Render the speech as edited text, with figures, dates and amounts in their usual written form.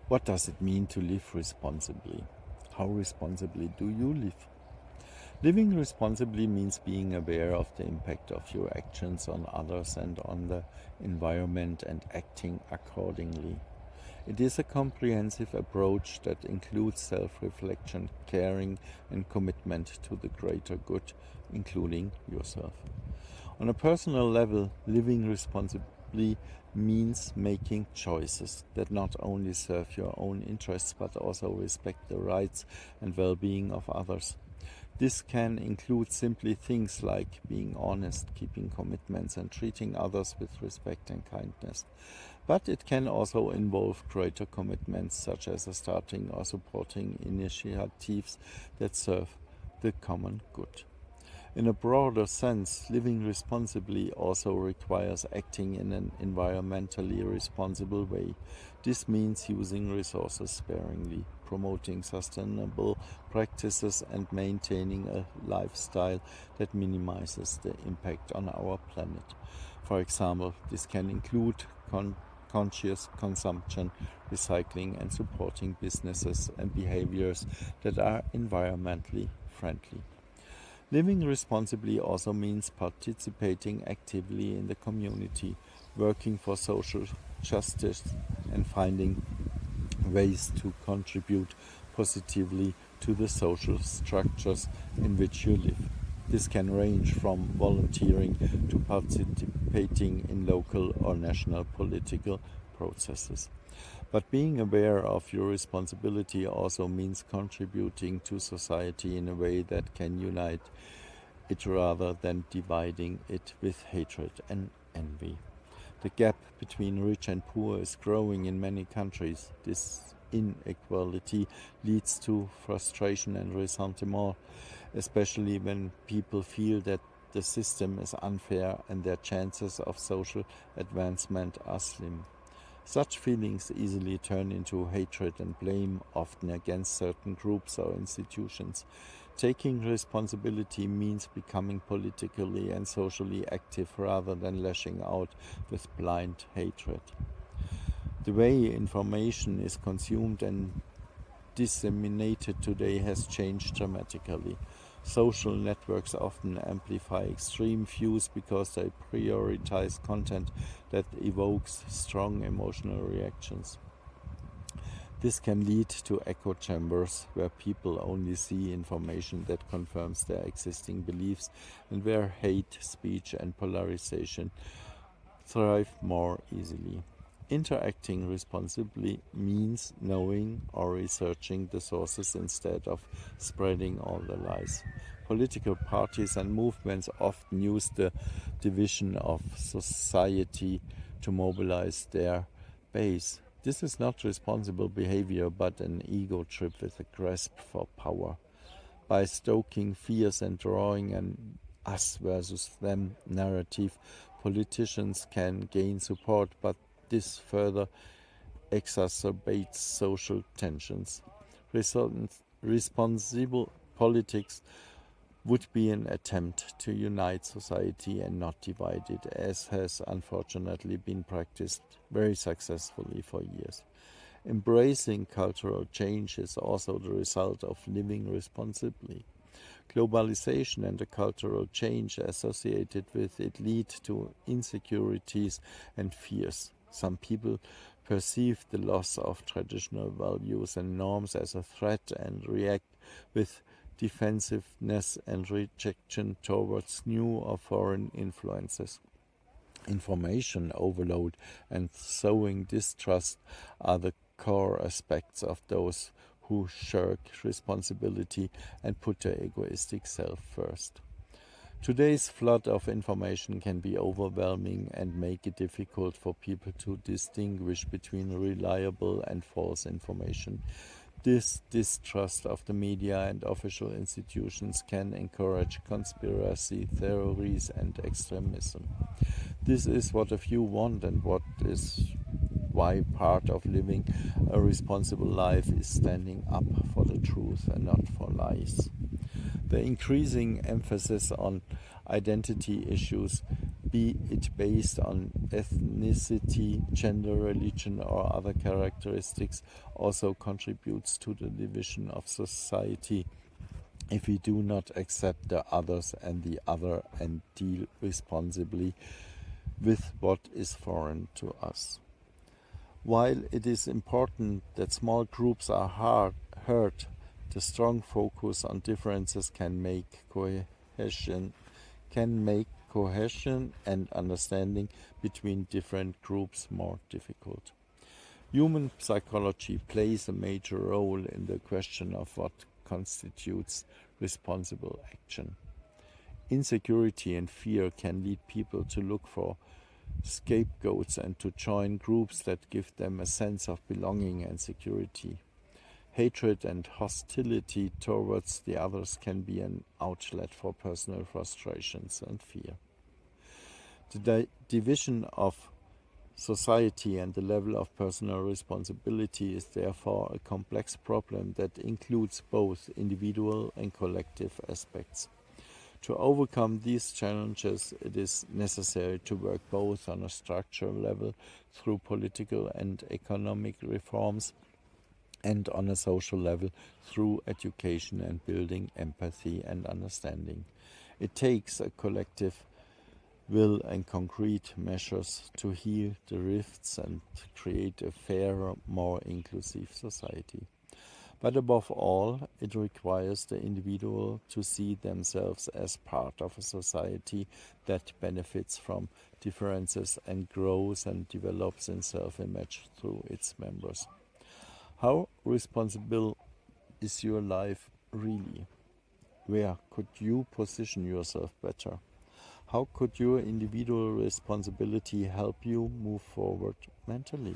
What does it mean to live responsibly? How responsibly do you live? Living responsibly means being aware of the impact of your actions on others and on the environment and acting accordingly. It is a comprehensive approach that includes self-reflection, caring, and commitment to the greater good, including yourself. On a personal level, living responsibly means making choices that not only serve your own interests but also respect the rights and well-being of others. This can include simply things like being honest, keeping commitments, and treating others with respect and kindness. But it can also involve greater commitments, such as starting or supporting initiatives that serve the common good. In a broader sense, living responsibly also requires acting in an environmentally responsible way. This means using resources sparingly, promoting sustainable practices, and maintaining a lifestyle that minimizes the impact on our planet. For example, this can include conscious consumption, recycling, and supporting businesses and behaviors that are environmentally friendly. Living responsibly also means participating actively in the community, working for social justice, and finding ways to contribute positively to the social structures in which you live. This can range from volunteering to participating in local or national political processes. But being aware of your responsibility also means contributing to society in a way that can unite it rather than dividing it with hatred and envy. The gap between rich and poor is growing in many countries. This inequality leads to frustration and resentment, especially when people feel that the system is unfair and their chances of social advancement are slim. Such feelings easily turn into hatred and blame, often against certain groups or institutions. Taking responsibility means becoming politically and socially active rather than lashing out with blind hatred. The way information is consumed and disseminated today has changed dramatically. Social networks often amplify extreme views because they prioritize content that evokes strong emotional reactions. This can lead to echo chambers where people only see information that confirms their existing beliefs and where hate speech and polarization thrive more easily. Interacting responsibly means knowing or researching the sources instead of spreading all the lies. Political parties and movements often use the division of society to mobilize their base. This is not responsible behavior but an ego trip with a grasp for power. By stoking fears and drawing an us versus them narrative, politicians can gain support, but this further exacerbates social tensions. Responsible politics would be an attempt to unite society and not divide it, as has unfortunately been practiced very successfully for years. Embracing cultural change is also the result of living responsibly. Globalization and the cultural change associated with it lead to insecurities and fears. Some people perceive the loss of traditional values and norms as a threat and react with defensiveness and rejection towards new or foreign influences. Information overload and sowing distrust are the core aspects of those who shirk responsibility and put their egoistic self first. Today's flood of information can be overwhelming and make it difficult for people to distinguish between reliable and false information. This distrust of the media and official institutions can encourage conspiracy theories and extremism. This is what a few want and what is why part of living a responsible life is standing up for the truth and not for lies. The increasing emphasis on identity issues be it based on ethnicity, gender, religion, or other characteristics, also contributes to the division of society if we do not accept the others and the other and deal responsibly with what is foreign to us. While it is important that small groups are heard, the strong focus on differences can make cohesion and understanding between different groups more difficult. Human psychology plays a major role in the question of what constitutes responsible action. Insecurity and fear can lead people to look for scapegoats and to join groups that give them a sense of belonging and security. Hatred and hostility towards the others can be an outlet for personal frustrations and fear. The division of society and the level of personal responsibility is therefore a complex problem that includes both individual and collective aspects. To overcome these challenges, it is necessary to work both on a structural level through political and economic reforms and on a social level through education and building empathy and understanding. It takes a collective will and concrete measures to heal the rifts and create a fairer, more inclusive society. But above all, it requires the individual to see themselves as part of a society that benefits from differences and grows and develops in self-image through its members. How responsible is your life really? Where could you position yourself better? How could your individual responsibility help you move forward mentally?